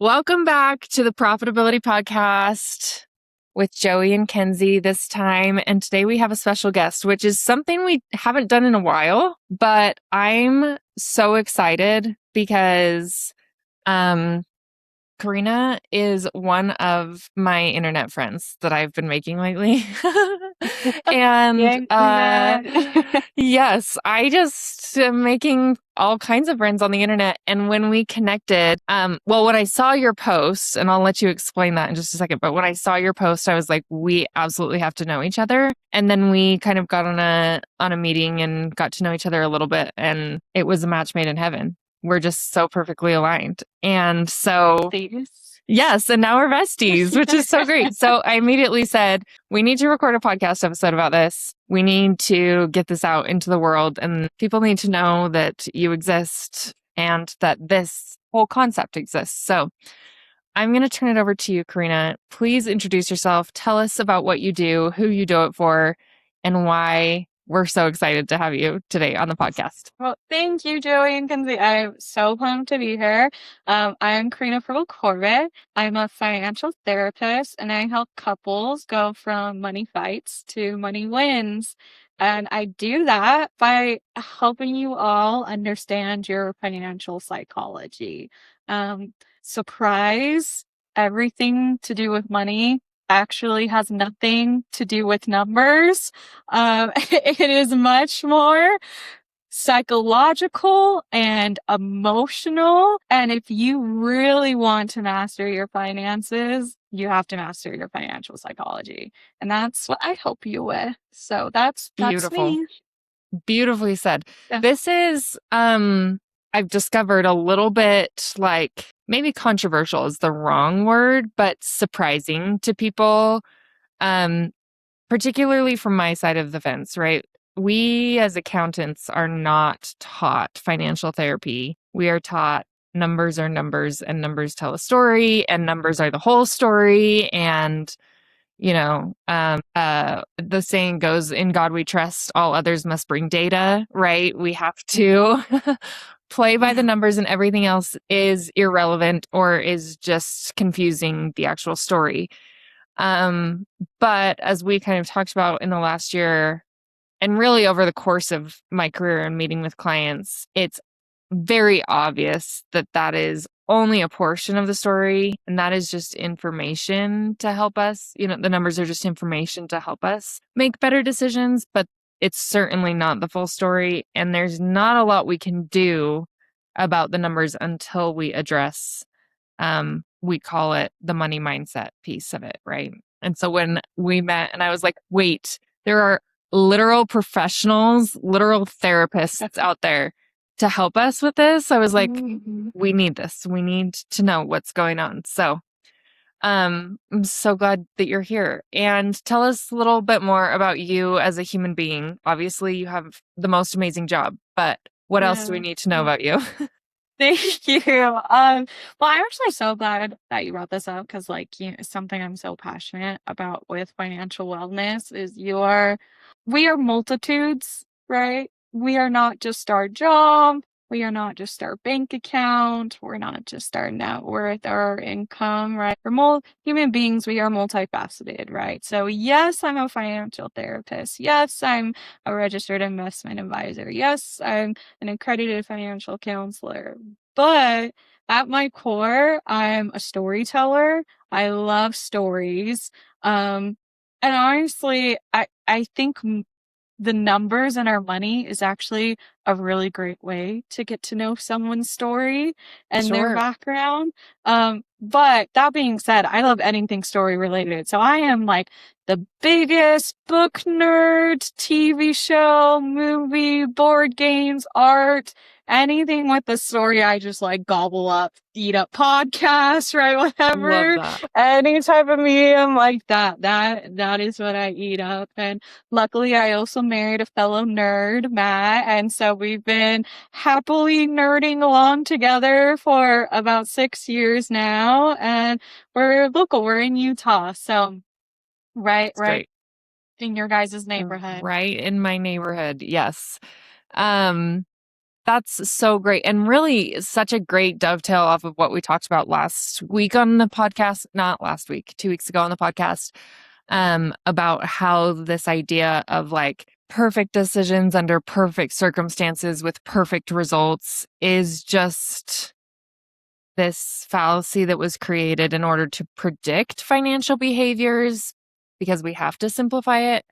Welcome back to the Profitability Podcast with Joey and Kenzie this time. And today we have a special guest, which is something we haven't done in a while, but I'm so excited because Karina is one of my internet friends that I've been making lately. And yes, I just am making all kinds of friends on the internet. And when we connected, when I saw your post, and I'll let you explain that in just a second, but when I saw your post, I was like, we absolutely have to know each other. And then we kind of got on a meeting and got to know each other a little bit, and it was a match made in heaven. We're just so perfectly aligned. And so, yes, and now we're besties, which is so great. So I immediately said, we need to record a podcast episode about this. We need to get this out into the world, and people need to know that you exist and that this whole concept exists. So I'm going to turn it over to you, Karina. Please introduce yourself. Tell us about what you do, who you do it for, and why we're so excited to have you today on the podcast. Well, thank you, Joey and Kenzie. I'm so pumped to be here. I'm Karina Pribil-Corbett. I'm a financial therapist, and I help couples go from money fights to money wins. And I do that by helping you all understand your financial psychology. Surprise, everything to do with money actually has nothing to do with numbers. It is much more psychological and emotional. And if you really want to master your finances, you have to master your financial psychology. And that's what I help you with. So that's Beautiful. me. Beautifully said. Yeah. This is, I've discovered a little bit like maybe controversial is the wrong word, but surprising to people, particularly from my side of the fence, right? We as accountants are not taught financial therapy. We are taught numbers are numbers, and numbers tell a story, and numbers are the whole story. And the saying goes, in God we trust, all others must bring data, right? We have to play by the numbers, and everything else is irrelevant or is just confusing the actual story. But as we kind of talked about in the last year, and really over the course of my career and meeting with clients, it's very obvious that that is only a portion of the story, and that is just information to help us. The numbers are just information to help us make better decisions, but it's certainly not the full story, and there's not a lot we can do about the numbers until we address, we call it the money mindset piece of it, right? And so when we met, and I was like, wait, there are literal professionals, literal therapists out there to help us with this. I was like, we need this. We need to know what's going on. So I'm so glad that you're here. And tell us a little bit more about you as a human being. Obviously, you have the most amazing job, but what else do we need to know about you? Thank you. Well, I'm actually so glad that you brought this up because, something I'm so passionate about with financial wellness is we are multitudes, right? We are not just our job. We are not just our bank account. We're not just our net worth or our income, right? We're human beings. We are multifaceted, right? So yes, I'm a financial therapist. Yes, I'm a registered investment advisor. Yes, I'm an accredited financial counselor. But at my core, I'm a storyteller. I love stories. And honestly, I think the numbers and our money is actually a really great way to get to know someone's story and their background. But that being said, I love anything story related. So I am like the biggest book nerd, TV show, movie, board games, art, anything with the story. I just gobble up, eat up podcasts, right? Whatever. Love that. Any type of medium like that. That is what I eat up. And luckily I also married a fellow nerd, Matt. And so we've been happily nerding along together for about 6 years now. And we're local. We're in Utah. So right in your guys' neighborhood. Right in my neighborhood. Yes. That's so great. And really such a great dovetail off of what we talked about last week on the podcast, not last week, 2 weeks ago on the podcast, about how this idea of like perfect decisions under perfect circumstances with perfect results is just this fallacy that was created in order to predict financial behaviors because we have to simplify it.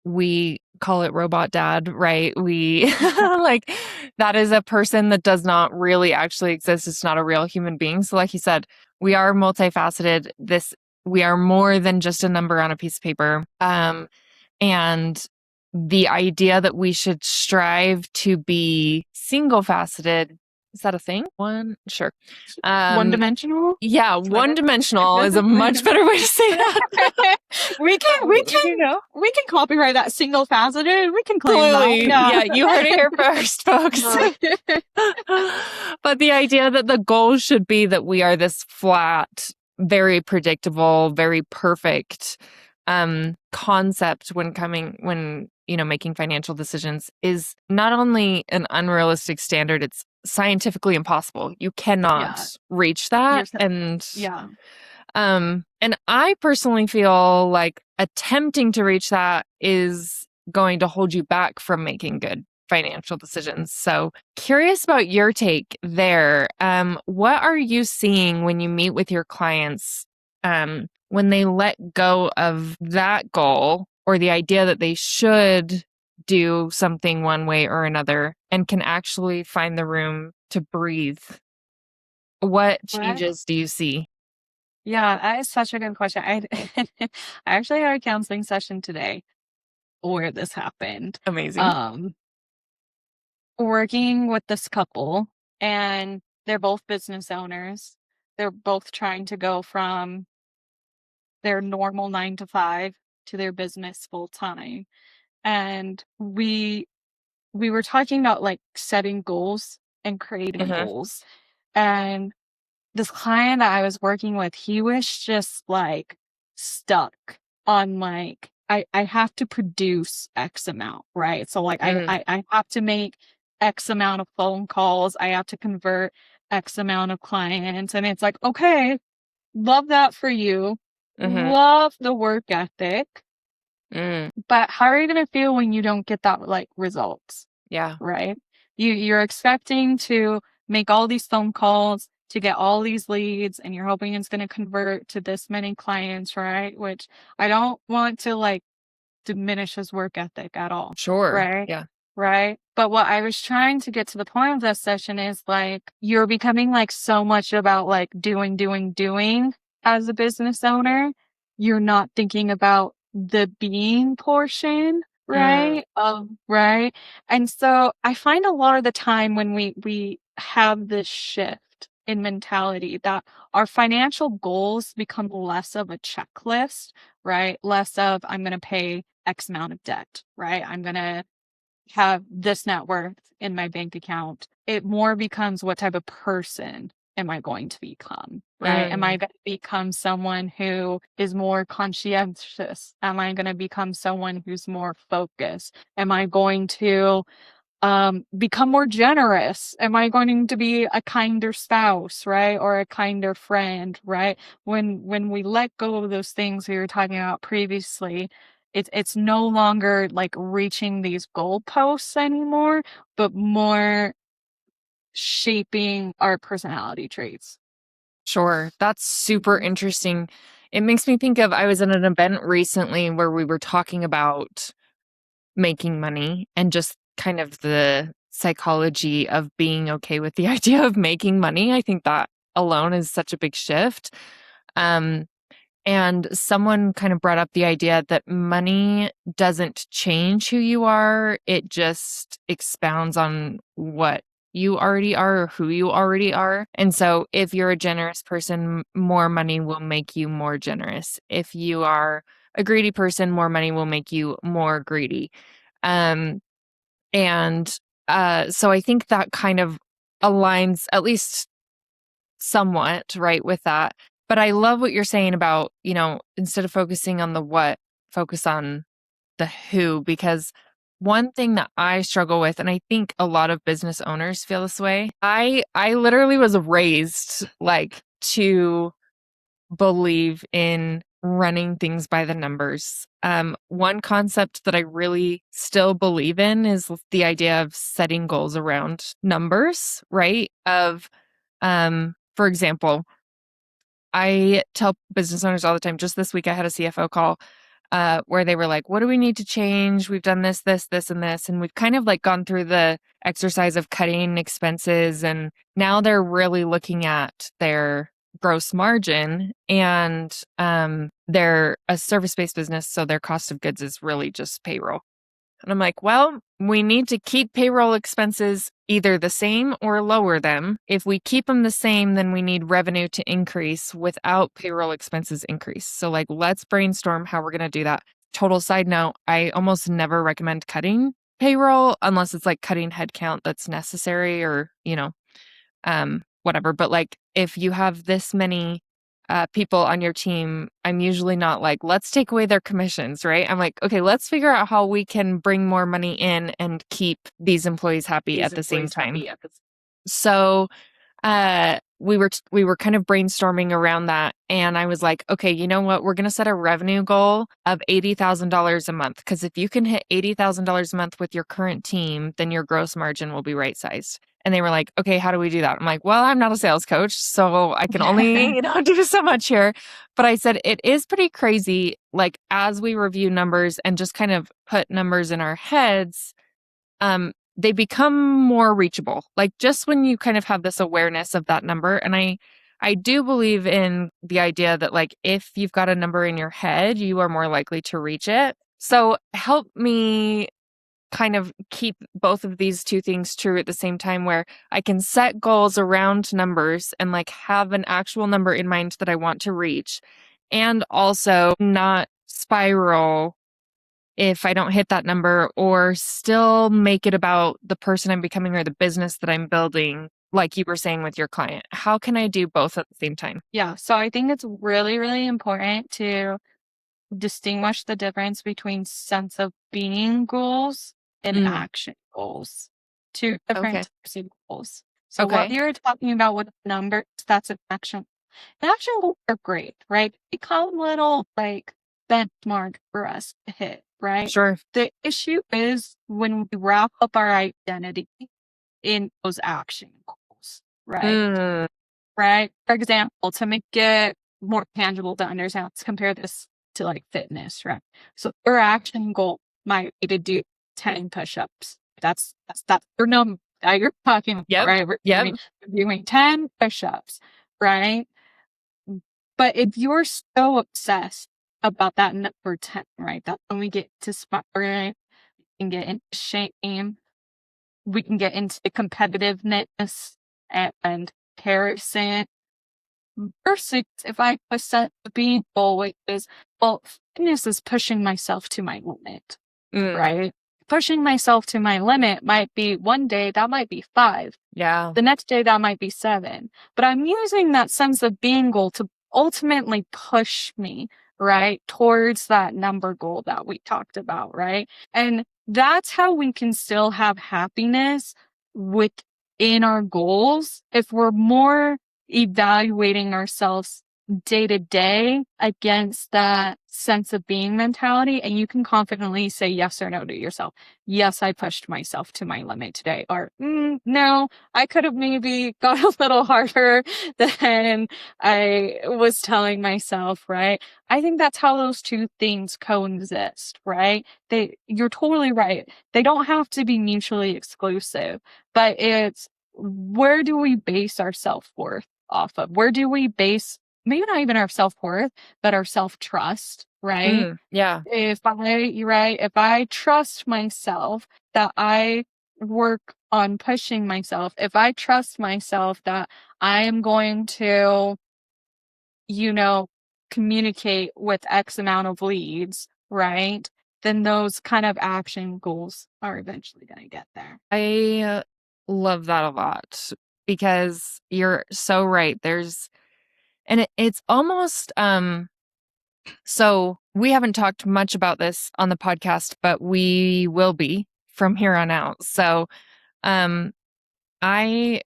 We call it robot dad, right? We like that is a person that does not really actually exist. It's not a real human being. So like you said, we are multifaceted. We are more than just a number on a piece of paper. And the idea that we should strive to be single faceted, is that a thing? Sure. One-dimensional? Yeah, one-dimensional is a much better way to say that. we can copyright that single faceted. We can claim that. Yeah, you heard it here first, folks. But the idea that the goal should be that we are this flat, very predictable, very perfect concept when making financial decisions is not only an unrealistic standard, it's scientifically impossible. You cannot reach that. And I personally feel like attempting to reach that is going to hold you back from making good financial decisions. So curious about your take there. What are you seeing when you meet with your clients when they let go of that goal or the idea that they should do something one way or another and can actually find the room to breathe? What changes do you see? Yeah, that is such a good question. I actually had a counseling session today where this happened. Amazing. Working with this couple, and they're both business owners. They're both trying to go from their normal 9 to 5 to their business full time. And we were talking about like setting goals and creating goals. And this client that I was working with, he was just like stuck on like, I have to produce X amount, right? So like I have to make X amount of phone calls. I have to convert X amount of clients. And it's like, okay, love that for you. Love the work ethic. But how are you going to feel when you don't get that like results? Yeah. Right. You're expecting to make all these phone calls to get all these leads, and you're hoping it's going to convert to this many clients, right? Which I don't want to like diminish his work ethic at all. Sure. Right. Yeah. Right. But what I was trying to get to the point of this session is like, you're becoming like so much about like doing as a business owner. You're not thinking about the being portion, right? Right. And so I find a lot of the time when we have this shift in mentality that our financial goals become less of a checklist, right? Less of I'm going to pay X amount of debt, right? I'm going to have this net worth in my bank account. It more becomes what type of person am I going to become, right? Am I going to become someone who is more conscientious? Am I going to become someone who's more focused? Am I going to become more generous? Am I going to be a kinder spouse, right? Or a kinder friend, right? When we let go of those things we were talking about previously, it's no longer like reaching these goalposts anymore, but more shaping our personality traits. Sure. That's super interesting. It makes me think of, I was at an event recently where we were talking about making money and just kind of the psychology of being okay with the idea of making money. I think that alone is such a big shift. And someone kind of brought up the idea that money doesn't change who you are. It just expounds on what you already are or who you already are. And so if you're a generous person, more money will make you more generous. If you are a greedy person, more money will make you more greedy. So I think that kind of aligns at least somewhat, right, with that. But I love what you're saying about, instead of focusing on the what, focus on the who, because one thing that I struggle with, and I think a lot of business owners feel this way, I literally was raised like to believe in running things by the numbers. One concept that I really still believe in is the idea of setting goals around numbers, right? For example, I tell business owners all the time, just this week I had a CFO call where they were like, what do we need to change? We've done this, this, this, and this. And we've kind of like gone through the exercise of cutting expenses. And now they're really looking at their gross margin, and they're a service-based business. So their cost of goods is really just payroll. And I'm like, well, we need to keep payroll expenses either the same or lower them. If we keep them the same, then we need revenue to increase without payroll expenses increase. So like, let's brainstorm how we're going to do that. Total side note, I almost never recommend cutting payroll unless it's like cutting headcount that's necessary or, whatever. But like, if you have this many people on your team, I'm usually not like, let's take away their commissions, right? I'm like, okay, let's figure out how we can bring more money in and keep these employees happy at the same time. So we were kind of brainstorming around that, and I was like, okay, you know what? We're going to set a revenue goal of $80,000 a month, because if you can hit $80,000 a month with your current team, then your gross margin will be right sized. And they were like, okay, how do we do that? I'm like, well, I'm not a sales coach, so I can only, do so much here. But I said, it is pretty crazy. Like, as we review numbers and just kind of put numbers in our heads, they become more reachable. Like, just when you kind of have this awareness of that number. And I do believe in the idea that like, if you've got a number in your head, you are more likely to reach it. So help me kind of keep both of these two things true at the same time, where I can set goals around numbers and like have an actual number in mind that I want to reach, and also not spiral if I don't hit that number, or still make it about the person I'm becoming or the business that I'm building, like you were saying with your client. How can I do both at the same time? Yeah. So I think it's really, really important to distinguish the difference between sense of being goals and action goals. Two Okay. different types of goals. So what Okay. you're talking about with numbers, that's an action. And action goals are great, right? They become little like benchmark for us to hit, right? Sure. The issue is when we wrap up our identity in those action goals, right? Right? For example, to make it more tangible to understand, let's compare this to like fitness, right? So your action goal might be to do 10 push-ups. That's your number that you're talking about, Yep. right? We're Yep. doing 10 push-ups, right? But if you're so obsessed about that number 10, right? That's when we get to spiral, we can get into shame, we can get into competitiveness and comparison. Versus if I set the being goal, which is, well, fitness is pushing myself to my limit, right? Pushing myself to my limit might be one day, that might be 5. Yeah. The next day, that might be 7. But I'm using that sense of being goal to ultimately push me, right, towards that number goal that we talked about, right? And that's how we can still have happiness within our goals if we're more evaluating ourselves day to day against that sense of being mentality. And you can confidently say yes or no to yourself. Yes, I pushed myself to my limit today. Or no, I could have maybe got a little harder than I was telling myself, right? I think that's how those two things coexist, right? You're totally right. They don't have to be mutually exclusive, but it's, where do we base our self-worth off of? Where do we base, maybe not even our self-worth, but our self-trust, right? Yeah. If I trust myself that I work on pushing myself, if I trust myself that I am going to, communicate with X amount of leads, right? Then those kind of action goals are eventually going to get there. I love that a lot, because you're so right. It's almost, so we haven't talked much about this on the podcast, but we will be. from here on out. So I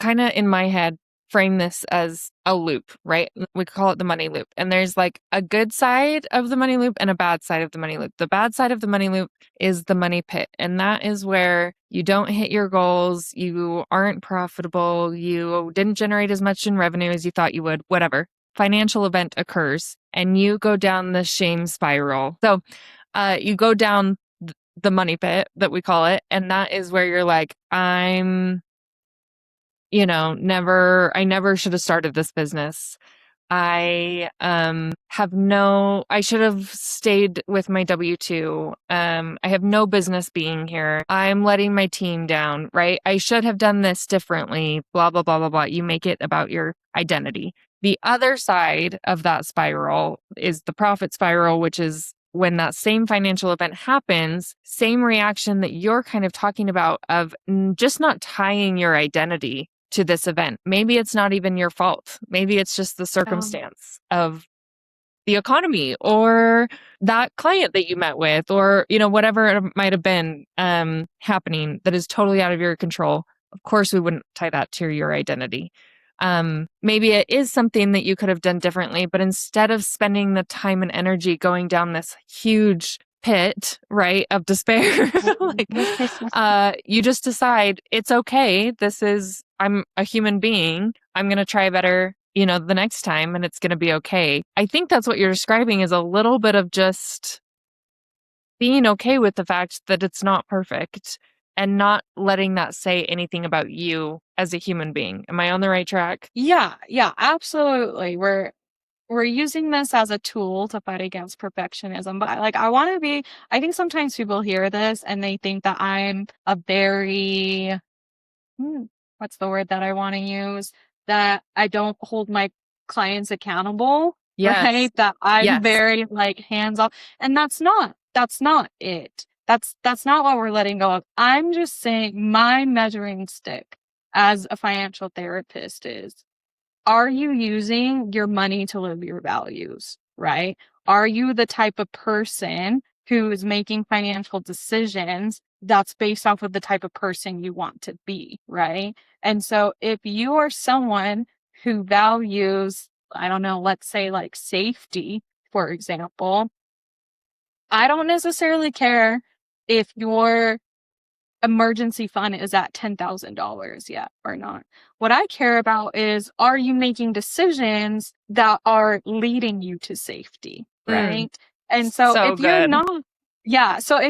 kind of in my head frame this as a loop, right? We call it the money loop. And there's like a good side of the money loop and a bad side of the money loop. The bad side of the money loop is the money pit. And that is where you don't hit your goals, you aren't profitable, you didn't generate as much in revenue as you thought you would, whatever. Financial event occurs and you go down the shame spiral. So you go down the money pit that we call it. And that is where you're like, I never should have started this business. I should have stayed with my W-2. I have no business being here. I'm letting my team down, right? I should have done this differently, blah, blah, blah, blah, blah. You make it about your identity. The other side of that spiral is the profit spiral, which is when that same financial event happens, same reaction that you're kind of talking about of just not tying your identity to this event. Maybe it's not even your fault. Maybe it's just the circumstance of the economy or that client that you met with or, whatever it might have been happening that is totally out of your control. Of course, we wouldn't tie that to your identity. Maybe it is something that you could have done differently, but instead of spending the time and energy going down this huge pit, right, of despair, you just decide it's okay. I'm a human being. I'm going to try better, the next time and it's going to be okay. I think that's what you're describing is a little bit of just being okay with the fact that it's not perfect and not letting that say anything about you as a human being. Am I on the right track? Yeah, absolutely. We're using this as a tool to fight against perfectionism. But I think sometimes people hear this and they think that I'm a very, what's the word that I want to use? That I don't hold my clients accountable, Yes. right? That I'm Yes. very hands off. And that's not it. That's not what we're letting go of. I'm just saying my measuring stick as a financial therapist is, are you using your money to live your values, right? Are you the type of person who is making financial decisions that's based off of the type of person you want to be, right? And so if you are someone who values, I don't know, let's say safety, for example, I don't necessarily care if your emergency fund is at $10,000 yet or not. What I care about is, are you making decisions that are leading you to safety, right? And so if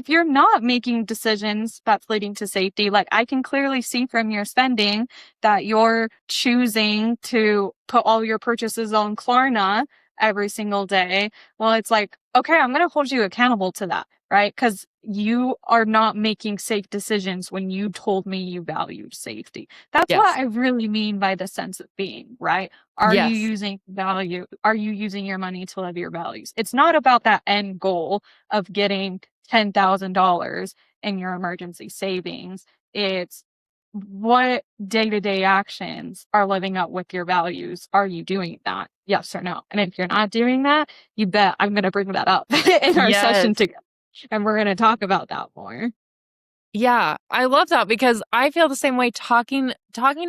you're not making decisions that's leading to safety, I can clearly see from your spending that you're choosing to put all your purchases on Klarna every single day. Well, it's okay, I'm going to hold you accountable to that, right? Because you are not making safe decisions when you told me you valued safety. That's what I really mean by the sense of being, right? Are you using value? Are you using your money to live your values? It's not about that end goal of getting $10,000 in your emergency savings. It's what day-to-day actions are living up with your values. Are you doing that? Yes or no? And if you're not doing that, you bet I'm going to bring that up in our session together. And we're going to talk about that more. Yeah, I love that because I feel the same way talking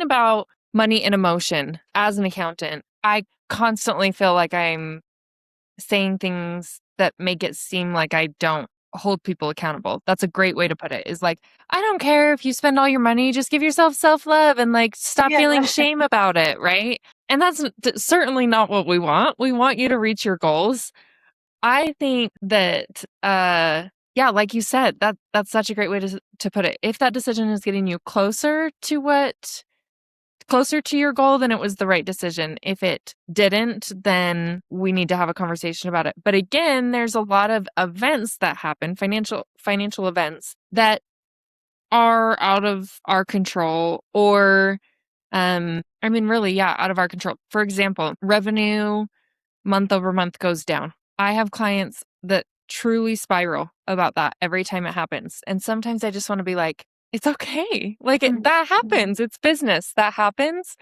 about money and emotion as an accountant. I constantly feel like I'm saying things that make it seem like I don't hold people accountable. That's a great way to put it. Is I don't care if you spend all your money, just give yourself self-love and stop feeling shame about it, right? And that's certainly not what we want. We want you to reach your goals. I think that like you said, that's such a great way to put it. If that decision is getting you closer to your goal, then it was the right decision. If it didn't, then we need to have a conversation about it. But again, there's a lot of events that happen, financial events that are out of our control or really, out of our control. For example, revenue month over month goes down. I have clients that truly spiral about that every time it happens. And sometimes I just want to be like, it's okay. That happens. It's business. That happens.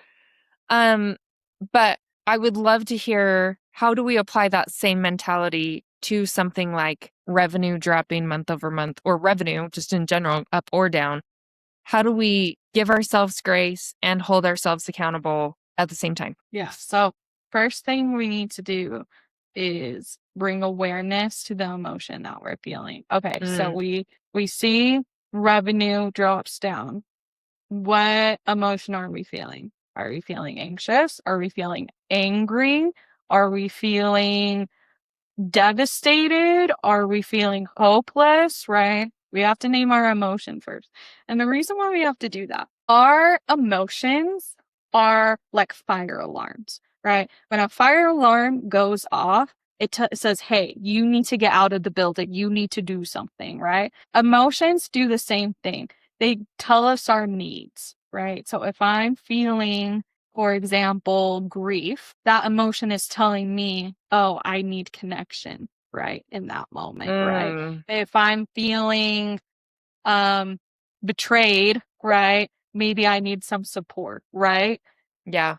But I would love to hear, how do we apply that same mentality to something like revenue dropping month over month, or revenue just in general, up or down, how do we give ourselves grace and hold ourselves accountable at the same time? Yeah. So first thing we need to do is bring awareness to the emotion that we're feeling. Okay, so we see revenue drops down. What emotion are we feeling? Are we feeling anxious? Are we feeling angry? Are we feeling devastated? Are we feeling hopeless? Right? We have to name our emotion first. And the reason why we have to do that, our emotions are like fire alarms, right? When a fire alarm goes off, it says, hey, you need to get out of the building. You need to do something, right? Emotions do the same thing. They tell us our needs, right? So if I'm feeling, for example, grief, that emotion is telling me, oh, I need connection, right? In that moment, right? If I'm feeling betrayed, right? Maybe I need some support, right? Yeah.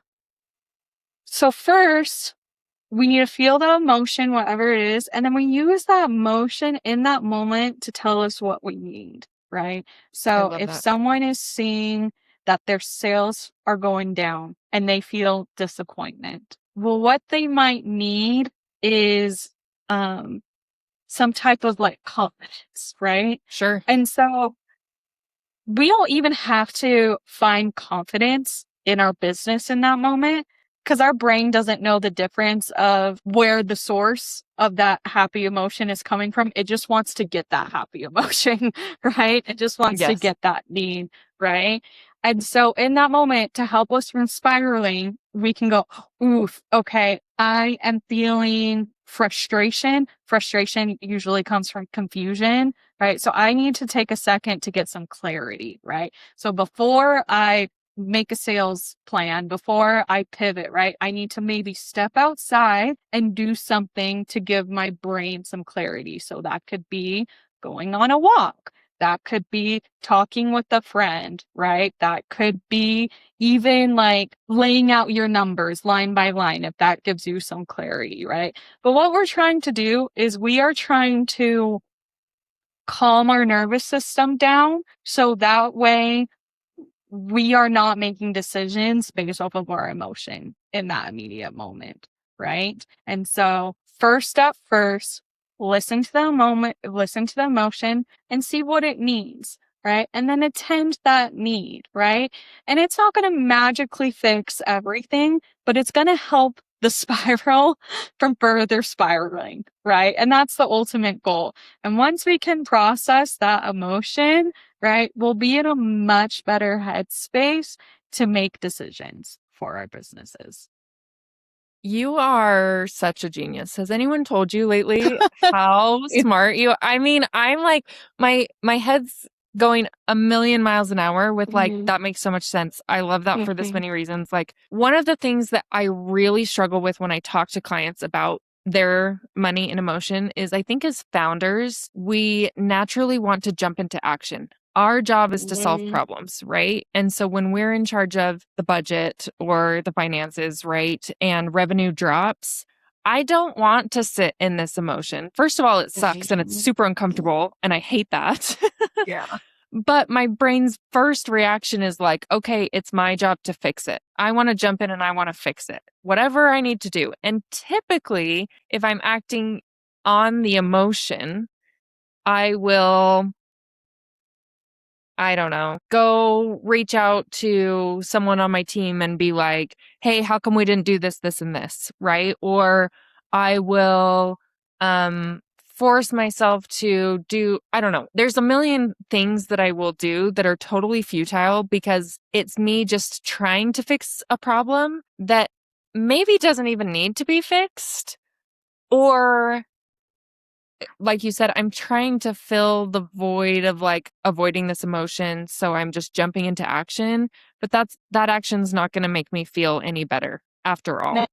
So first, we need to feel the emotion, whatever it is, and then we use that emotion in that moment to tell us what we need, right? I So love if that. someone is seeing that their sales are going down and they feel disappointment, well, what they might need is some type of like confidence, right? Sure. And so we don't even have to find confidence in our business in that moment because our brain doesn't know the difference of where the source of that happy emotion is coming from. It just wants to get that happy emotion, right? It just wants to Yes. get that need, right? And so in that moment, to help us from spiraling, we can go, oof, okay, I am feeling frustration. Frustration usually comes from confusion, right? So I need to take a second to get some clarity, right? So before I make a sales plan, before I pivot, right? I need to maybe step outside and do something to give my brain some clarity. So that could be going on a walk. That could be talking with a friend, right? That could be even like laying out your numbers line by line, if that gives you some clarity, right? But what we're trying to do is we are trying to calm our nervous system down so that way we are not making decisions based off of our emotion in that immediate moment, right? And so, first step first, listen to the moment, listen to the emotion and see what it needs, right? And then attend that need, right? And it's not going to magically fix everything, but it's going to help the spiral from further spiraling, right? And that's the ultimate goal. And once we can process that emotion, right, we'll be in a much better headspace to make decisions for our businesses. You are such a genius. Has anyone told you lately how smart you? I mean, I'm like my head's going a million miles an hour with like Mhm. that makes so much sense. I love that for this Mhm. many reasons. Like one of the things that I really struggle with when I talk to clients about their money and emotion is I think as founders, we naturally want to jump into action. Our job is to solve Mhm. problems, right? And so when we're in charge of the budget or the finances, right, and revenue drops, I don't want to sit in this emotion. First of all, it sucks and it's Mhm. super uncomfortable, and I hate that. Yeah. But my brain's first reaction is like, okay, it's my job to fix it. I want to jump in and I want to fix it, whatever I need to do. And typically, if I'm acting on the emotion, I will, I don't know, go reach out to someone on my team and be like, hey, how come we didn't do this, this, and this? Right. Or I will force myself to do, I don't know. There's a million things that I will do that are totally futile because it's me just trying to fix a problem that maybe doesn't even need to be fixed. Or like you said, I'm trying to fill the void of like avoiding this emotion. So I'm just jumping into action, but that action's not going to make me feel any better after all. No.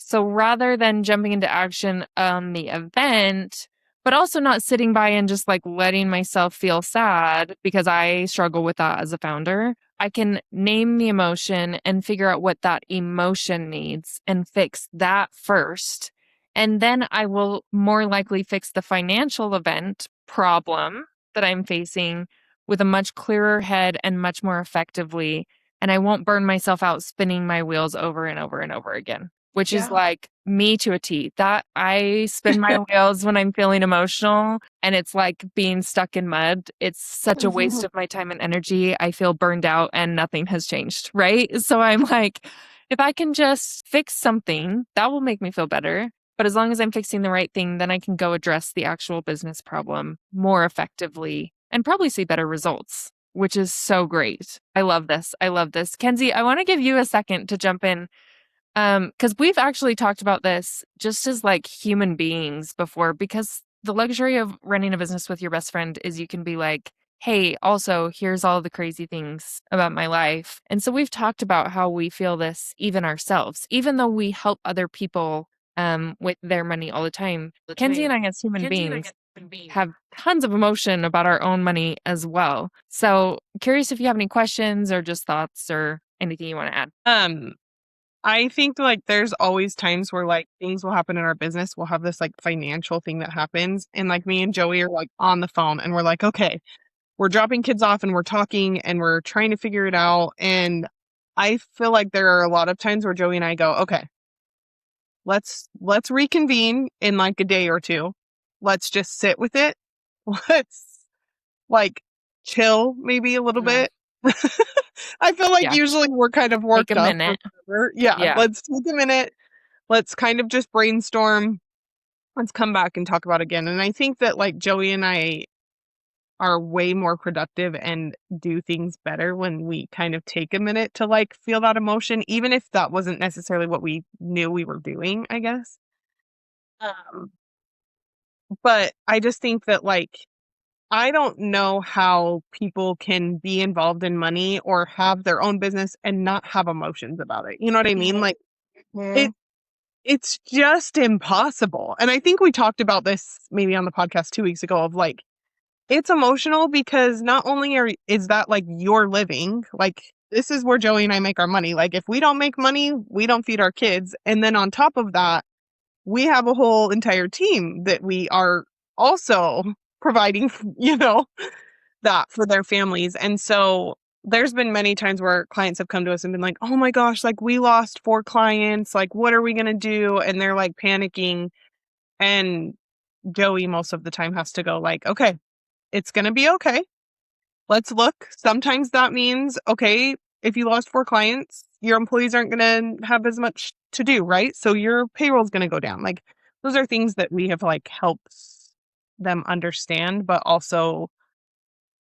So rather than jumping into action on the event, but also not sitting by and just like letting myself feel sad because I struggle with that as a founder, I can name the emotion and figure out what that emotion needs and fix that first. And then I will more likely fix the financial event problem that I'm facing with a much clearer head and much more effectively. And I won't burn myself out spinning my wheels over and over and over again, which is like me to a T. That I spin my wheels when I'm feeling emotional, and it's like being stuck in mud. It's such a waste of my time and energy. I feel burned out and nothing has changed, right? So I'm like, if I can just fix something, that will make me feel better. But as long as I'm fixing the right thing, then I can go address the actual business problem more effectively and probably see better results, which is so great. I love this. I love this. Kenzie, I want to give you a second to jump in, because we've actually talked about this just as like human beings before, because the luxury of running a business with your best friend is you can be like, hey, also, here's all the crazy things about my life. And so we've talked about how we feel this even ourselves, even though we help other people with their money all the time. Kenzie and I, as human beings, have tons of emotion about our own money as well. So curious if you have any questions or just thoughts or anything you want to add. I think like there's always times where like things will happen in our business. We'll have this like financial thing that happens. And like me and Joey are like on the phone and we're like, okay, we're dropping kids off and we're talking and we're trying to figure it out. And I feel like there are a lot of times where Joey and I go, okay, let's reconvene in like a day or two. Let's just sit with it. Let's like chill maybe a little bit. I feel like usually we're kind of worked up. Minute. Yeah, let's take a minute. Let's kind of just brainstorm. Let's come back and talk about it again. And I think that like Joey and I are way more productive and do things better when we kind of take a minute to like feel that emotion, even if that wasn't necessarily what we knew we were doing, I guess. But I just think that like, I don't know how people can be involved in money or have their own business and not have emotions about it. You know what I mean? Like it's just impossible. And I think we talked about this maybe on the podcast 2 weeks ago of like, it's emotional because not only is that like your living, like this is where Joey and I make our money. Like if we don't make money, we don't feed our kids. And then on top of that, we have a whole entire team that we are also providing, you know, that for their families. And so there's been many times where clients have come to us and been like, oh my gosh, like we lost 4 clients. Like, what are we going to do? And they're like panicking. And Joey most of the time has to go like, okay, it's going to be okay. Let's look. Sometimes that means, okay, if you lost 4 clients, your employees aren't going to have as much to do, right? So your payroll is going to go down. Like those are things that we have like helped them understand, but also,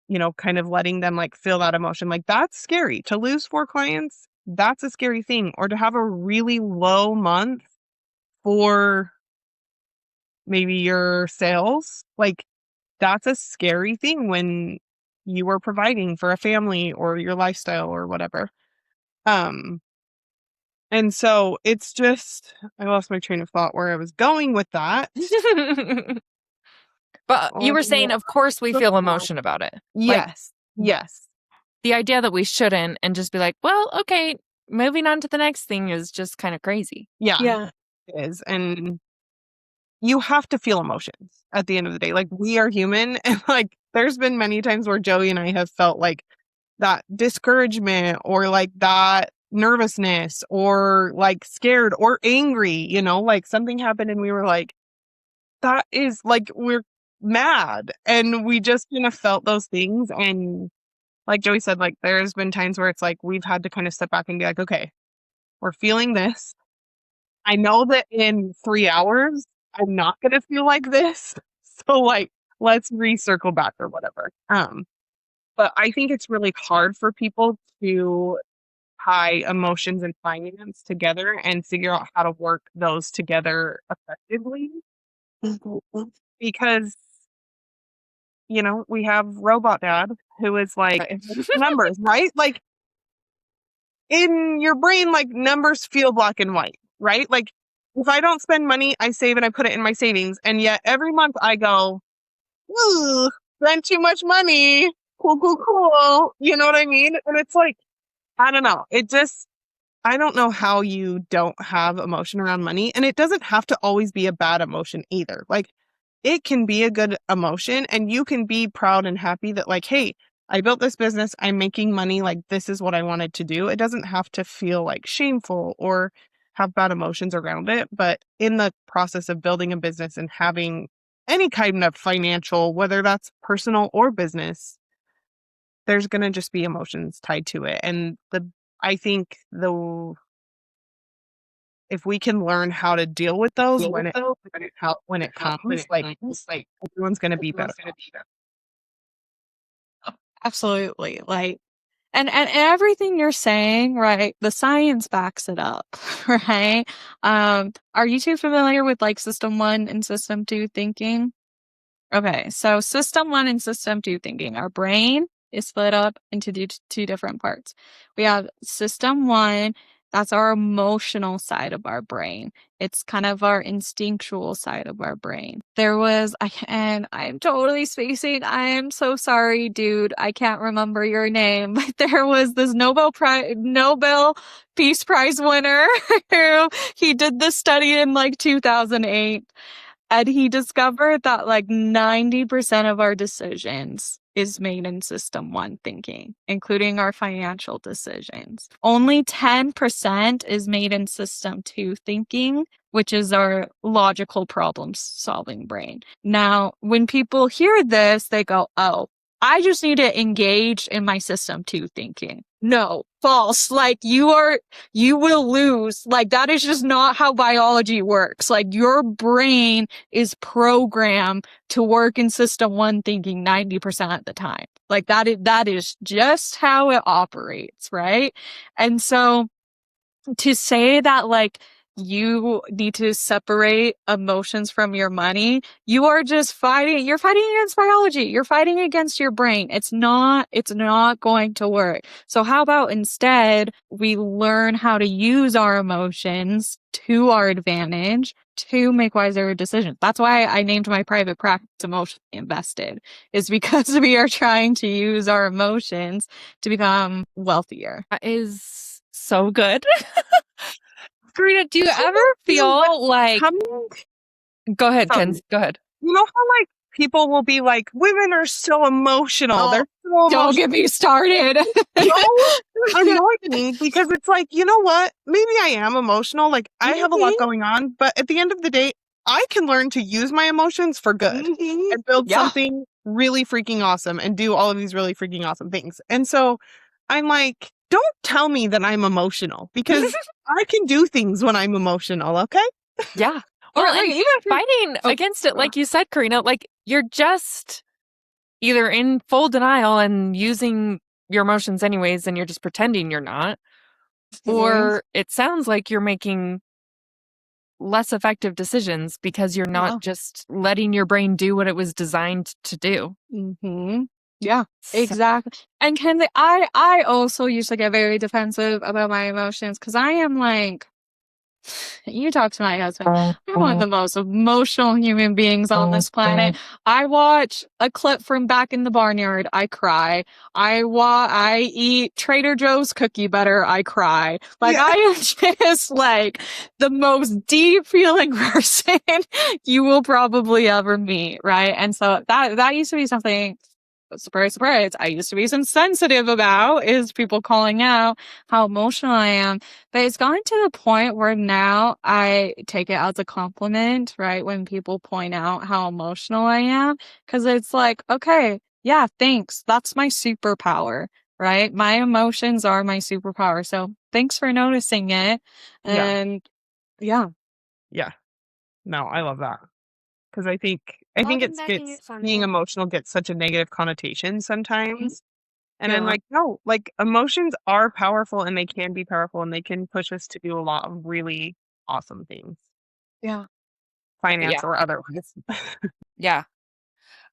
you know, kind of letting them like feel that emotion. Like that's scary to lose 4 clients. That's a scary thing. Or to have a really low month for maybe your sales. Like that's a scary thing when you are providing for a family or your lifestyle or whatever. And so it's just, I lost my train of thought where I was going with that. But you were saying, of course, we feel emotion about it. Yes. Like, yes. The idea that we shouldn't and just be like, well, okay, moving on to the next thing is just kind of crazy. Yeah. It is. And you have to feel emotions at the end of the day. Like we are human. And like there's been many times where Joey and I have felt like that discouragement or like that nervousness or like scared or angry, you know, like something happened and we were like, that is like, we're mad. And we just kind of felt those things. And like Joey said, like there's been times where it's like, we've had to kind of step back and be like, okay, we're feeling this. I know that in 3 hours, I'm not going to feel like this. So like, let's recircle back or whatever. But I think it's really hard for people to tie emotions and finance together and figure out how to work those together effectively. Because, you know, we have Robot Dad who is like numbers, right? Like in your brain, like numbers feel black and white, right? Like if I don't spend money, I save and I put it in my savings. And yet every month I go, ooh, spent too much money. Cool. You know what I mean? And it's like, I don't know. It just, I don't know how you don't have emotion around money. And it doesn't have to always be a bad emotion either. Like, it can be a good emotion, and you can be proud and happy that, like, hey, I built this business, I'm making money, like, this is what I wanted to do. It doesn't have to feel like shameful or have bad emotions around it. But in the process of building a business and having any kind of financial, whether that's personal or business, there's going to just be emotions tied to it. And I think if we can learn how to deal with those when it comes, like, everyone's going to be better. Absolutely. Like, and everything you're saying, right? The science backs it up, right? Are you two familiar with like system 1 and system 2 thinking? Okay, so system 1 and system 2 thinking. Our brain is split up into two different parts. We have system 1, that's our emotional side of our brain. It's kind of our instinctual side of our brain. And I'm totally spacing. I am so sorry, dude. I can't remember your name, but there was this Nobel Peace Prize winner who he did this study in like 2008. And he discovered that like 90% of our decisions is made in system 1 thinking, including our financial decisions. Only 10% is made in system 2 thinking, which is our logical problem solving brain. Now, when people hear this, they go, oh, I just need to engage in my system 2 thinking. No, false. Like you will lose. Like that is just not how biology works. Like your brain is programmed to work in system 1 thinking 90% of the time. Like that is just how it operates, right? And so to say that like you need to separate emotions from your money, you're fighting against biology. You're fighting against your brain. It's not going to work. So how about instead we learn how to use our emotions to our advantage to make wiser decisions. That's why I named my private practice Emotionally Invested, is because we are trying to use our emotions to become wealthier. That is so good. Karina, do you ever feel like... Go ahead, Ken. Go ahead. You know how like people will be like, women are so emotional. Oh, they're so emotional. Don't get me started. Annoying me because it's like, you know what? Maybe I am emotional. Like I have a lot going on, but at the end of the day, I can learn to use my emotions for good and build something really freaking awesome and do all of these really freaking awesome things. And so I'm like, don't tell me that I'm emotional because I can do things when I'm emotional, okay? Yeah. Or like, even fighting against it, like you said, Karina, like you're just either in full denial and using your emotions anyways, and you're just pretending you're not, or it sounds like you're making less effective decisions because you're not just letting your brain do what it was designed to do. Mm-hmm. Yeah, exactly. And I also used to get very defensive about my emotions because I am like, you talk to my husband. I'm one of the most emotional human beings on this planet. I watch a clip from Back in the Barnyard, I cry. I eat Trader Joe's cookie butter, I cry. Like I am just like the most deep feeling person you will probably ever meet, right? And so that used to be something. Surprise, surprise, I used to be sensitive about is people calling out how emotional I am. But it's gotten to the point where now I take it as a compliment, right? When people point out how emotional I am, because it's like, okay, yeah, thanks. That's my superpower, right? My emotions are my superpower. So thanks for noticing it. And yeah. No, I love that. Because I think being emotional gets such a negative connotation sometimes. And I'm like, no, like emotions are powerful and they can be powerful and they can push us to do a lot of really awesome things. Yeah. Finance or otherwise. Yeah.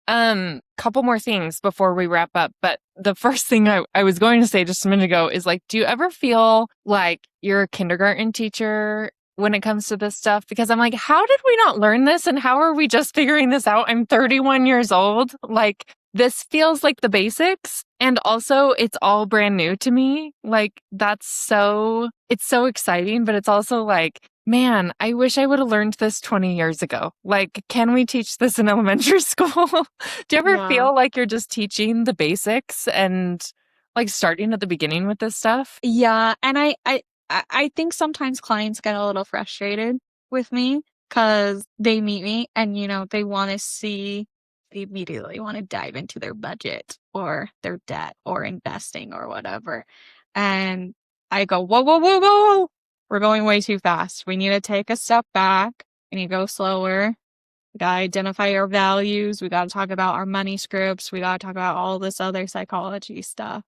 Couple more things before we wrap up. But the first thing I was going to say just a minute ago is like, do you ever feel like you're a kindergarten teacher when it comes to this stuff? Because I'm like, how did we not learn this? And how are we just figuring this out? I'm 31 years old. Like, this feels like the basics. And also it's all brand new to me. Like it's so exciting, but it's also like, man, I wish I would have learned this 20 years ago. Like, can we teach this in elementary school? Do you ever Yeah. feel like you're just teaching the basics and like starting at the beginning with this stuff? Yeah, and I think sometimes clients get a little frustrated with me because they meet me and they want to see, they immediately want to dive into their budget or their debt or investing or whatever. And I go, whoa, whoa, whoa, whoa, we're going way too fast. We need to take a step back. We need to go slower. We got to identify our values. We got to talk about our money scripts. We got to talk about all this other psychology stuff.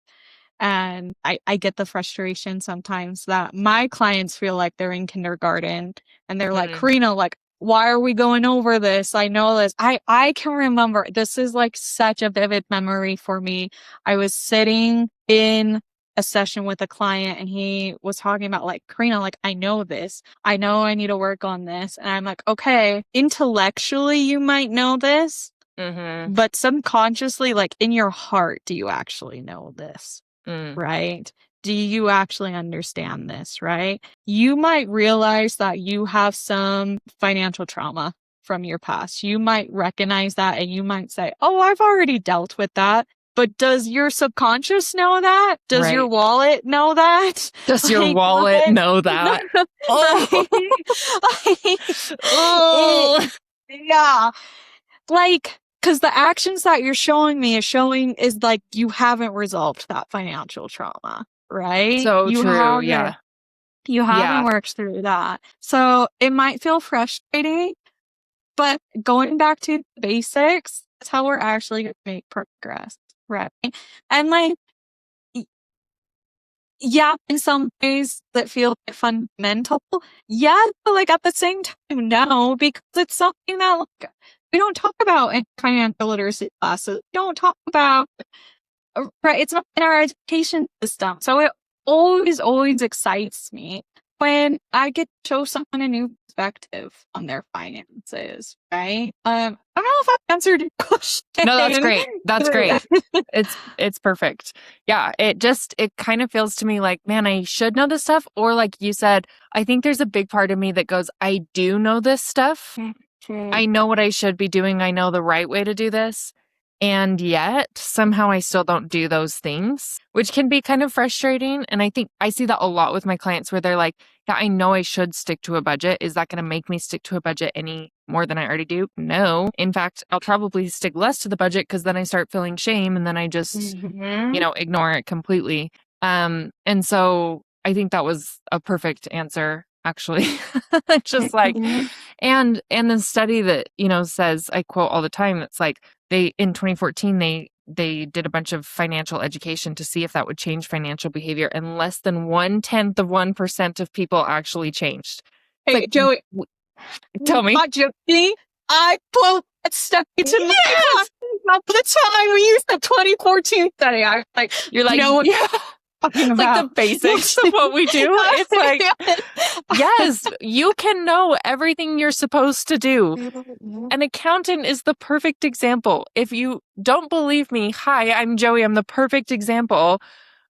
And I get the frustration sometimes that my clients feel like they're in kindergarten and they're like, Karina, like, why are we going over this? I know this. I can remember, this is like such a vivid memory for me. I was sitting in a session with a client and he was talking about like, Karina, like, I know this. I know I need to work on this. And I'm like, okay, intellectually, you might know this, but subconsciously, like in your heart, do you actually know this? Right? Do you actually understand this, right? You might realize that you have some financial trauma from your past. You might recognize that and you might say, oh, I've already dealt with that. But does your subconscious know that? Does your wallet know that? Does your wallet know that? Oh, yeah. Like, because the actions that you're showing me is like you haven't resolved that financial trauma, right? So true. Yeah. You haven't worked through that. So it might feel frustrating, but going back to the basics, that's how we're actually going to make progress, right? And like, yeah, in some ways that feel fundamental. Yeah, but like at the same time, no, because it's something that like, we don't talk about in financial literacy classes. We don't talk about, right? It's not in our education system. So it always excites me when I get to show someone a new perspective on their finances, right? I don't know if I've answered your question. No, that's great. That's great. It's perfect. Yeah, it kind of feels to me like, man, I should know this stuff. Or like you said, I think there's a big part of me that goes, I do know this stuff. I know what I should be doing. I know the right way to do this. And yet somehow I still don't do those things, which can be kind of frustrating. And I think I see that a lot with my clients where they're like, yeah, I know I should stick to a budget. Is that going to make me stick to a budget any more than I already do? No. In fact, I'll probably stick less to the budget because then I start feeling shame and then I just, ignore it completely. And so I think that was a perfect answer, actually. Just like, and the study that, says, I quote all the time, it's like in 2014, they did a bunch of financial education to see if that would change financial behavior, and less than 0.1% of people actually changed. Hey, like, Joey, tell me. Not joking. I quote that stuff into my class all the time. We used the 2014 study. I was like, you're like, no, it's like the basics of what we do. It's like, yes, you can know everything you're supposed to do. An accountant is the perfect example. If you don't believe me, hi, I'm Joey. I'm the perfect example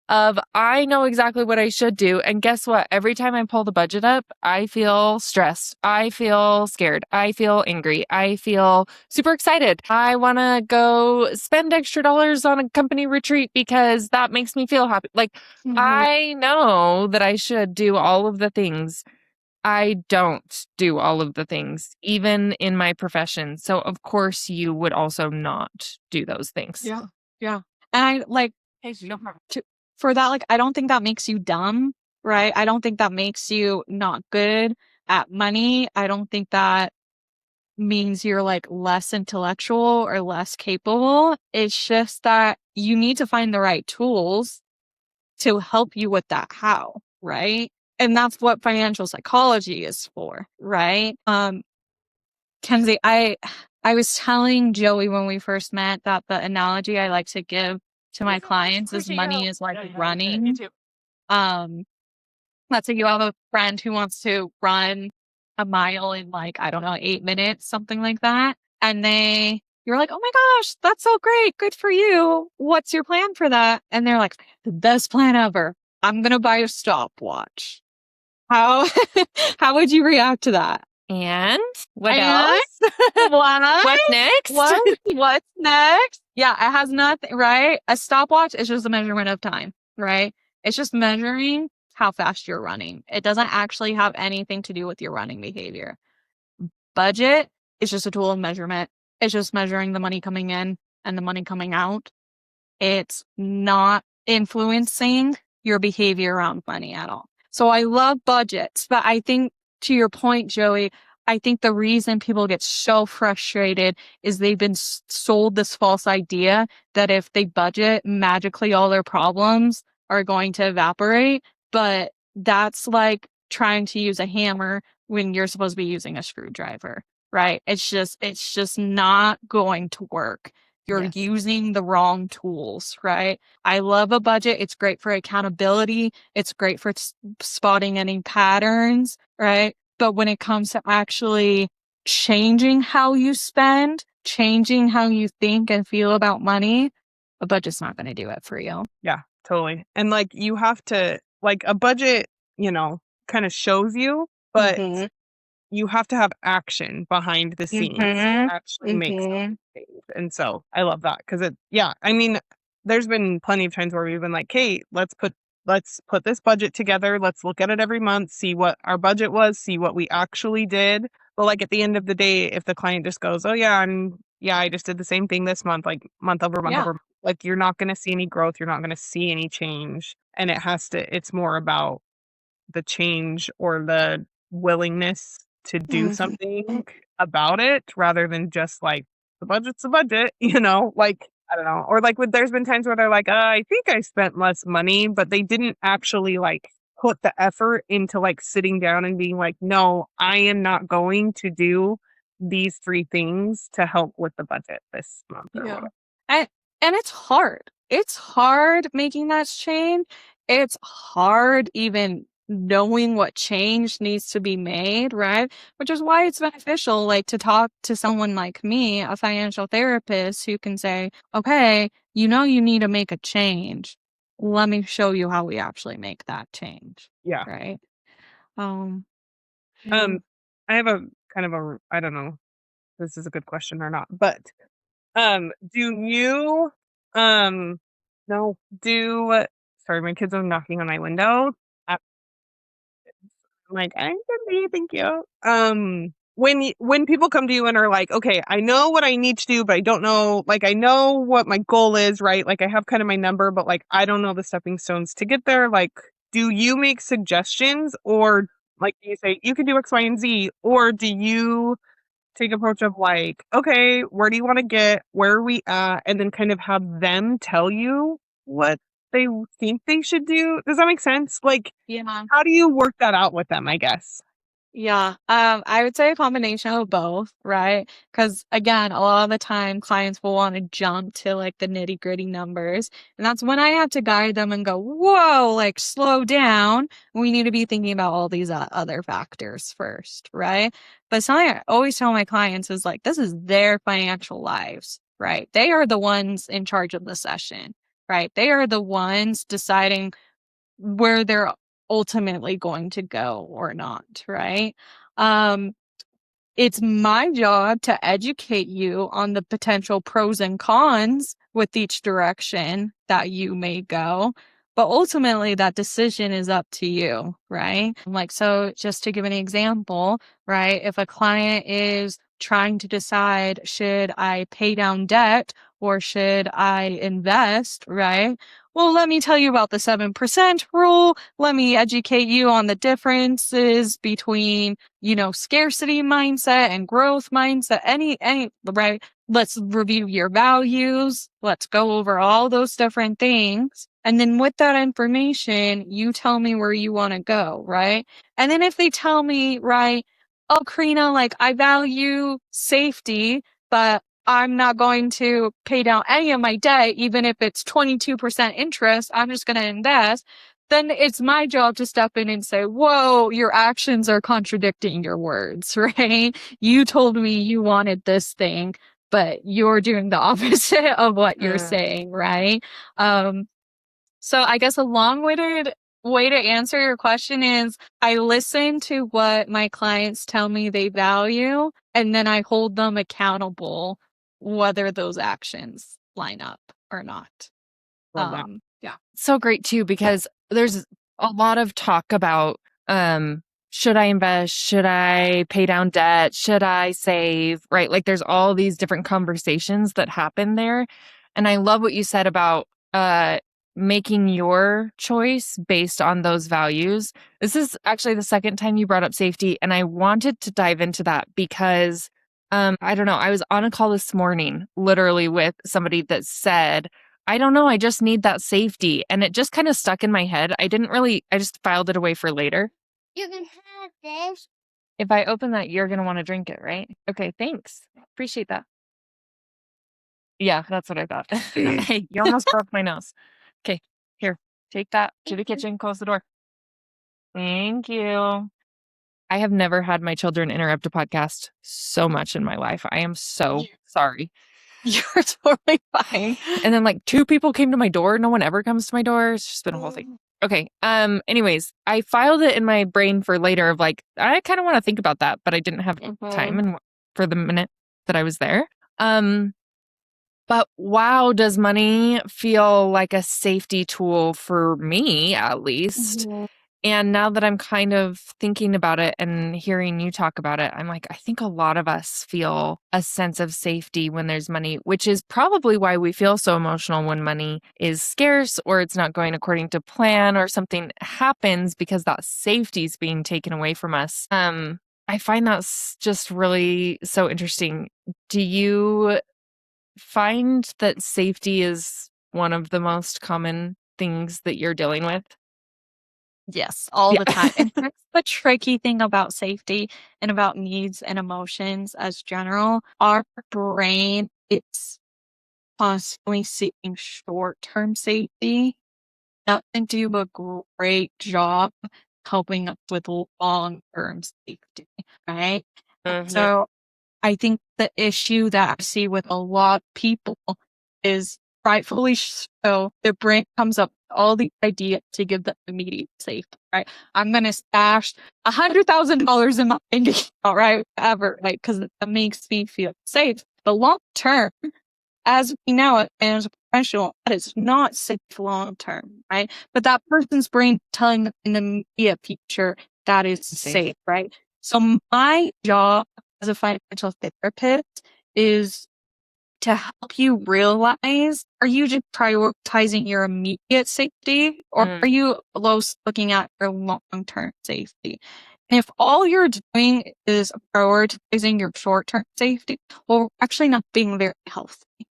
of I know exactly what I should do. And guess what? Every time I pull the budget up, I feel stressed. I feel scared. I feel angry. I feel super excited. I want to go spend extra dollars on a company retreat because that makes me feel happy. Like, I know that I should do all of the things. I don't do all of the things, even in my profession. So, of course, you would also not do those things. Yeah. And I like, for that, like, I don't think that makes you dumb, right? I don't think that makes you not good at money. I don't think that means you're like less intellectual or less capable. It's just that you need to find the right tools to help you with that how, right? And that's what financial psychology is for, right? Kenzie, I was telling Joey when we first met that the analogy I like to give to my clients is money is like running. Let's say you have a friend who wants to run a mile in like, I don't know, 8 minutes, something like that. And they You're like, oh my gosh, that's so great. Good for you. What's your plan for that? And they're like, the best plan ever. I'm going to buy a stopwatch. How, how would you react to that? And what And else? what? What's next? What's next? Yeah, it has nothing, right? A stopwatch is just a measurement of time, right? It's just measuring how fast you're running. It doesn't actually have anything to do with your running behavior. Budget is just a tool of measurement. It's just measuring the money coming in and the money coming out. It's not influencing your behavior around money at all. So I love budgets, but I think to your point, Joey, I think the reason people get so frustrated is they've been sold this false idea that if they budget, magically all their problems are going to evaporate. But that's like trying to use a hammer when you're supposed to be using a screwdriver, right? It's just not going to work. You're Yes. using the wrong tools, right? I love a budget. It's great for accountability. It's great for spotting any patterns, right? But when it comes to actually changing how you spend, changing how you think and feel about money, a budget's not going to do it for you. Yeah, totally. And like you have to, like a budget, kind of shows you, but Mhm. you have to have action behind the scenes Mhm. to actually make Mhm. something change. And so I love that because I mean, there's been plenty of times where we've been like, hey, let's put this budget together. Let's look at it every month, see what our budget was, see what we actually did. But like at the end of the day, if the client just goes, oh yeah, I just did the same thing this month, like month over month Yeah. over month, like you're not going to see any growth. You're not going to see any change. And it's more about the change or the willingness to do Mhm. something about it rather than just like the budget's a budget, like I don't know. Or like there's been times where they're like, I think I spent less money, but they didn't actually like put the effort into like sitting down and being like, no, I am not going to do these 3 things to help with the budget this month or Yeah. whatever. And it's hard. It's hard making that change. It's hard even knowing what change needs to be made, right? Which is why it's beneficial, like to talk to someone like me, a financial therapist who can say, okay, you need to make a change. Let me show you how we actually make that change, Yeah. right? Yeah. I have a kind of I don't know if this is a good question or not, but do you, no, sorry, my kids are knocking on my window. I'm like, I'm busy, thank you. When people come to you and are like, okay, I know what I need to do, but I don't know, like, I know what my goal is, right? Like, I have kind of my number, but like, I don't know the stepping stones to get there. Like, do you make suggestions or like, do you say you can do X, Y, and Z, or do you take approach of like, okay, where do you want to get? Where are we at? And then kind of have them tell you what they think they should do. Does that make sense? Like, Yeah. how do you work that out with them, I guess? Yeah, I would say a combination of both, right? Because again, a lot of the time clients will want to jump to like the nitty-gritty numbers. And that's when I have to guide them and go, whoa, like slow down. We need to be thinking about all these other factors first, right? But something I always tell my clients is like, this is their financial lives, right? They are the ones in charge of the session, right? They are the ones deciding where they're ultimately going to go or not, right? It's my job to educate you on the potential pros and cons with each direction that you may go. But ultimately, that decision is up to you, right? Like, so just to give an example, right? If a client is trying to decide, should I pay down debt or should I invest, right? Well, let me tell you about the 7% rule. Let me educate you on the differences between, scarcity mindset and growth mindset. Right? Let's review your values. Let's go over all those different things. And then with that information, you tell me where you want to go, right? And then if they tell me, right, oh, Karina, like I value safety, but I'm not going to pay down any of my debt, even if it's 22% interest. I'm just going to invest. Then it's my job to step in and say, whoa, your actions are contradicting your words, right? You told me you wanted this thing, but you're doing the opposite of what you're saying, right? So I guess a long-winded way to answer your question is I listen to what my clients tell me they value, and then I hold them accountable whether those actions line up or not. Love that. Yeah. So great too, because there's a lot of talk about should I invest? Should I pay down debt? Should I save? Right? Like there's all these different conversations that happen there. And I love what you said about making your choice based on those values. This is actually the second time you brought up safety, and I wanted to dive into that because I don't know, I was on a call this morning literally with somebody that said, I don't know, I just need that safety. And it just kind of stuck in my head. I just filed it away for later. You can have this. If I open that, you're going to want to drink it, right? Okay, thanks. Appreciate that. Yeah, that's what I thought. Hey, you almost broke my nose. Okay, here, take that to the kitchen, close the door. Thank you. I have never had my children interrupt a podcast so much in my life. I am so sorry. You're totally fine. And then like 2 people came to my door. No one ever comes to my door. It's just been a whole thing. Okay. Anyways, I filed it in my brain for later of like, I kind of want to think about that, but I didn't have time for the minute that I was there. But wow, does money feel like a safety tool for me, at least? And now that I'm kind of thinking about it and hearing you talk about it, I'm like, I think a lot of us feel a sense of safety when there's money, which is probably why we feel so emotional when money is scarce or it's not going according to plan or something happens because that safety is being taken away from us. I find that's just really so interesting. Do you find that safety is one of the most common things that you're dealing with? Yes, all the time. And that's the tricky thing about safety and about needs and emotions as general. Our brain, it's constantly seeking short-term safety. Doesn't do a great job helping us with long-term safety, right? So I think the issue that I see with a lot of people is rightfully so, the brain comes up with all the idea to give them immediate safety, right? I'm going to stash $100,000 in my bank account, right? Ever, right? Because that makes me feel safe. But long term, as we know it, and as a professional, that is not safe long term, right? But that person's brain telling them in the immediate future that is safe, right? So my job as a financial therapist is to help you realize, are you just prioritizing your immediate safety or are you looking at your long-term safety? And if all you're doing is prioritizing your short-term safety, well, we're actually not being very healthy,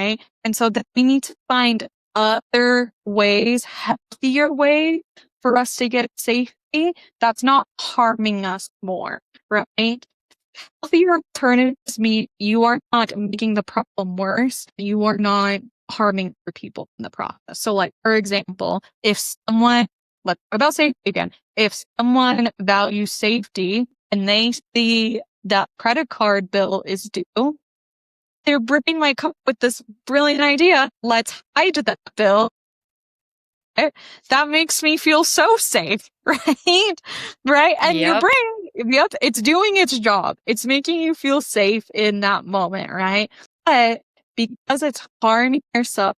right? And so that we need to find other ways, healthier ways for us to get safety that's not harming us more, right? Healthier alternatives mean you are not making the problem worse. You are not harming other people in the process. So like, for example, if someone, about safety again, if someone values safety and they see that credit card bill is due, they're bringing my cup with this brilliant idea. Let's hide that bill. That makes me feel so safe, right? Right? And your brain, it's doing its job. It's making you feel safe in that moment, right? But because it's harming yourself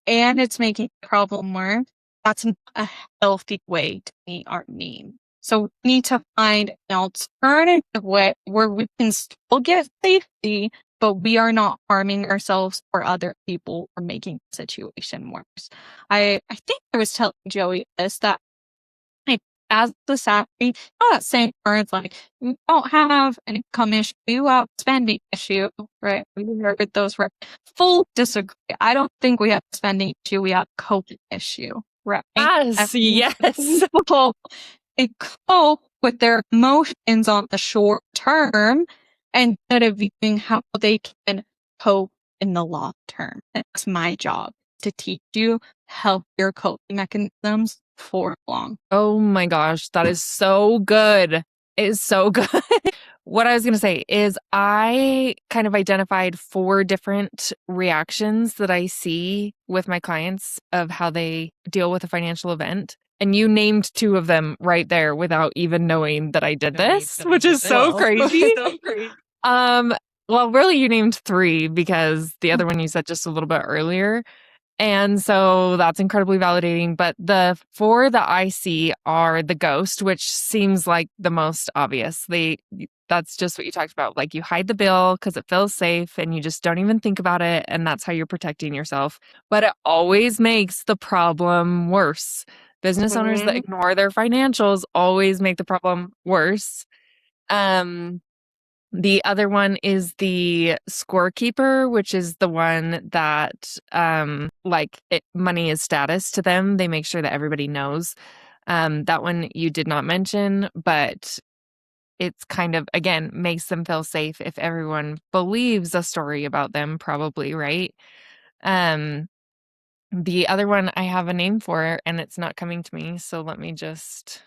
and it's making the problem worse, that's not a healthy way to meet our need. So we need to find an alternative way where we can still get safety, but we are not harming ourselves or other people or making the situation worse. I think I was telling Joey this, that like, as the salary, not saying words like, you don't have an income issue, you have a spending issue, right? We heard those right. Full disagree. I don't think we have a spending issue, we have a coping issue, right? Yes. People, they cope with their emotions on the short term instead of viewing how they can cope in the long term. It's my job to teach you healthier coping mechanisms for long. Oh my gosh, that is so good. is so good. What I was going to say is I kind of identified 4 different reactions that I see with my clients of how they deal with a financial event. And you named 2 of them right there without even knowing that I did this, which is so crazy. Well, really, you named 3 because the other one you said just a little bit earlier. And so that's incredibly validating. But the 4 that I see are the ghost, which seems like the most obvious. That's just what you talked about. Like you hide the bill because it feels safe and you just don't even think about it. And that's how you're protecting yourself. But it always makes the problem worse. Business owners that ignore their financials always make the problem worse. The other one is the scorekeeper, which is the one that, money is status to them. They make sure that everybody knows. That one you did not mention, but it's kind of, again, makes them feel safe if everyone believes a story about them, probably, right? The other one I have a name for, and it's not coming to me, so let me just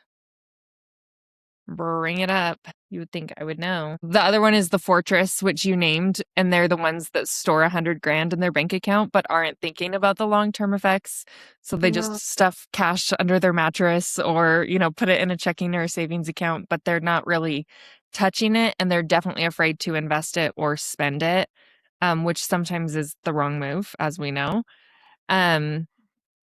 bring it up. You would think I would know. The other one is the fortress, which you named, and they're the ones that store $100,000 in their bank account, but aren't thinking about the long-term effects. So they just stuff cash under their mattress or, put it in a checking or a savings account, but they're not really touching it. And they're definitely afraid to invest it or spend it, which sometimes is the wrong move, as we know. And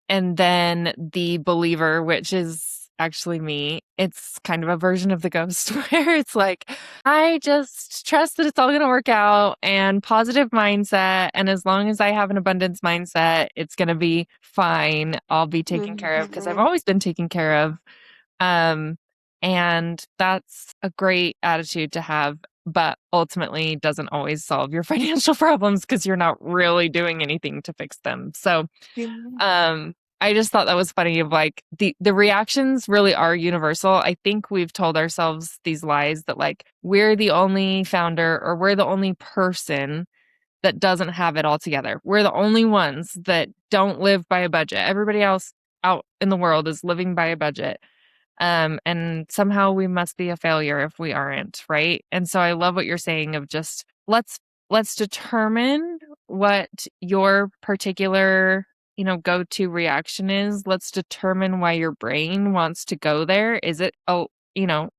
then the believer, which is actually me. It's kind of a version of the ghost where it's like, I just trust that it's all going to work out and positive mindset. And as long as I have an abundance mindset, it's going to be fine. I'll be taken care of because I've always been taken care of. And that's a great attitude to have, but ultimately doesn't always solve your financial problems because you're not really doing anything to fix them. So, I just thought that was funny of like the reactions really are universal. I think we've told ourselves these lies that like we're the only founder or we're the only person that doesn't have it all together. We're the only ones that don't live by a budget. Everybody else out in the world is living by a budget. And somehow we must be a failure if we aren't, right? And so I love what you're saying of just let's determine what your particular go-to reaction is. Let's determine why your brain wants to go there. Is it a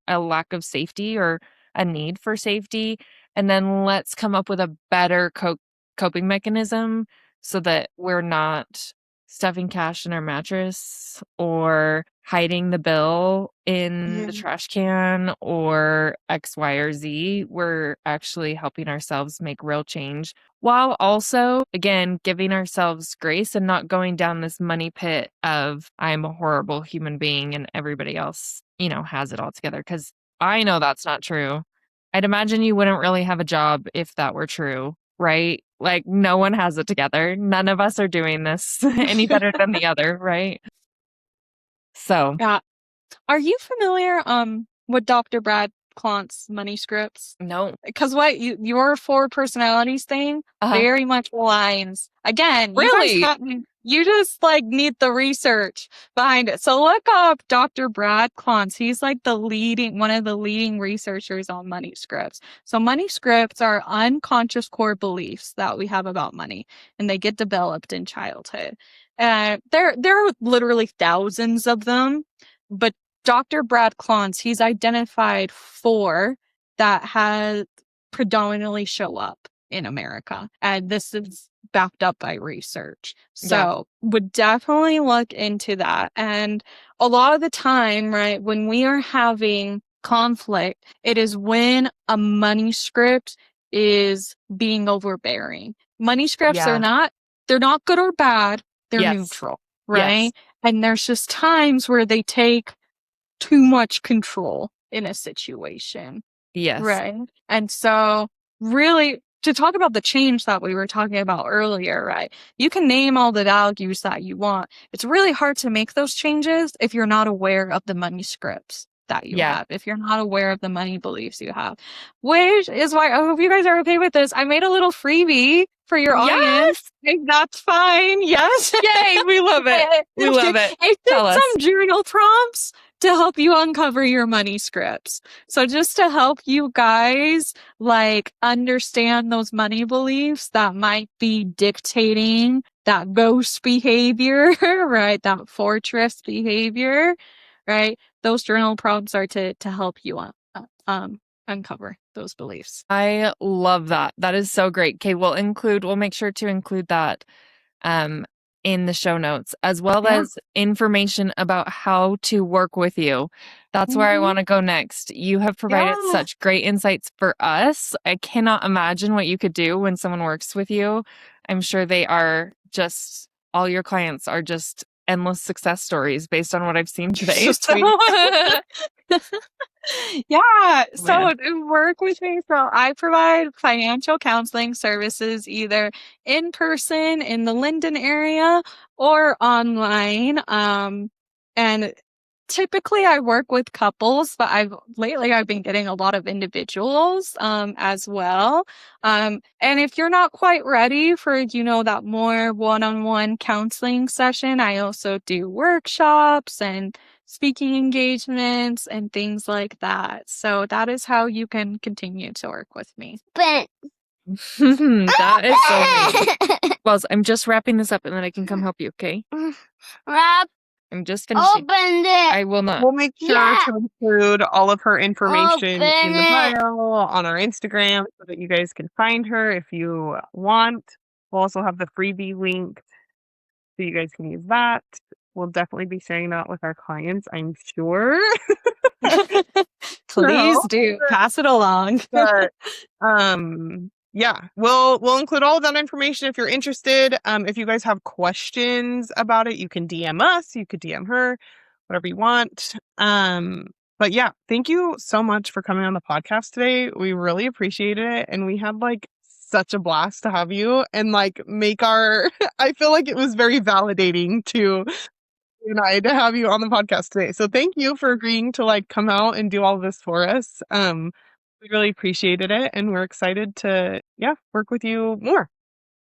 lack of safety or a need for safety? And then let's come up with a better coping mechanism so that we're not stuffing cash in our mattress or hiding the bill in the trash can or X, Y, or Z. We're actually helping ourselves make real change while also, again, giving ourselves grace and not going down this money pit of I'm a horrible human being and everybody else, has it all together. Because I know that's not true. I'd imagine you wouldn't really have a job if that were true, right? Like no one has it together. None of us are doing this any better than the other, right? So, Yeah. Are you familiar with Dr. Brad Klontz money scripts? no. Because your 4 personalities thing very much aligns. Again, Really? you just like need the research behind it. So look up Dr. Brad Klontz. He's like one of the leading researchers on money scripts. So money scripts are unconscious core beliefs that we have about money, and they get developed in childhood. There are literally thousands of them, but Dr. Brad Klontz, he's identified 4 that has predominantly show up in America. And this is backed up by research. So would definitely look into that. And a lot of the time, right, when we are having conflict, it is when a money script is being overbearing. Money scripts they're not good or bad. They're neutral, right? Yes. And there's just times where they take too much control in a situation. Yes. Right. And so really to talk about the change that we were talking about earlier, right? You can name all the values that you want. It's really hard to make those changes if you're not aware of the money scripts that you have, if you're not aware of the money beliefs you have, which is why I hope you guys are okay with this. I made a little freebie for your audience. If that's fine. Yes. Yay. We love it. We love it. I did some journal prompts to help you uncover your money scripts. So just to help you guys like understand those money beliefs that might be dictating that ghost behavior, right? That fortress behavior, right? Those journal prompts are to help you uncover those beliefs. I love that. That is so great. Okay, we'll make sure to include that in the show notes, as well as information about how to work with you. That's where I want to go next. You have provided such great insights for us. I cannot imagine what you could do when someone works with you. I'm sure all your clients are just endless success stories based on what I've seen today. Yeah. So to work with me. So I provide financial counseling services either in person in the Linden area or online. And typically I work with couples, but lately I've been getting a lot of individuals as well. And if you're not quite ready for, that more one-on-one counseling session, I also do workshops and speaking engagements and things like that. So that is how you can continue to work with me. But That is so neat. Well, I'm just wrapping this up and then I can come help you, okay? wrap, I'm just finishing. open it. I will not. We'll make sure to include all of her information in the Open it. bio on our Instagram so that you guys can find her if you want. We'll also have the freebie link so you guys can use that. We'll definitely be sharing that with our clients, I'm sure. Please do pass it along. But yeah, we'll include all of that information if you're interested. If you guys have questions about it, you can DM us, you could DM her, whatever you want. But yeah, thank you so much for coming on the podcast today. We really appreciated it, and we had like such a blast to have you and like make our I feel like it was very validating to you and I to have you on the podcast today. So thank you for agreeing to like come out and do all of this for us. We really appreciated it, and we're excited to work with you more.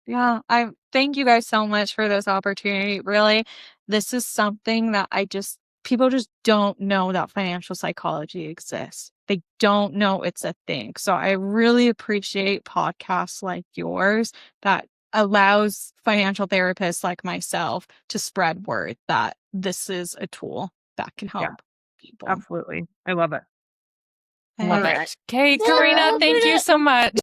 Yeah, I thank you guys so much for this opportunity. Really, this is something that people just don't know that financial psychology exists. They don't know it's a thing. So I really appreciate podcasts like yours that allows financial therapists like myself to spread word that this is a tool that can help people. Absolutely. I love it. Love it. Okay, Karina, thank you so much.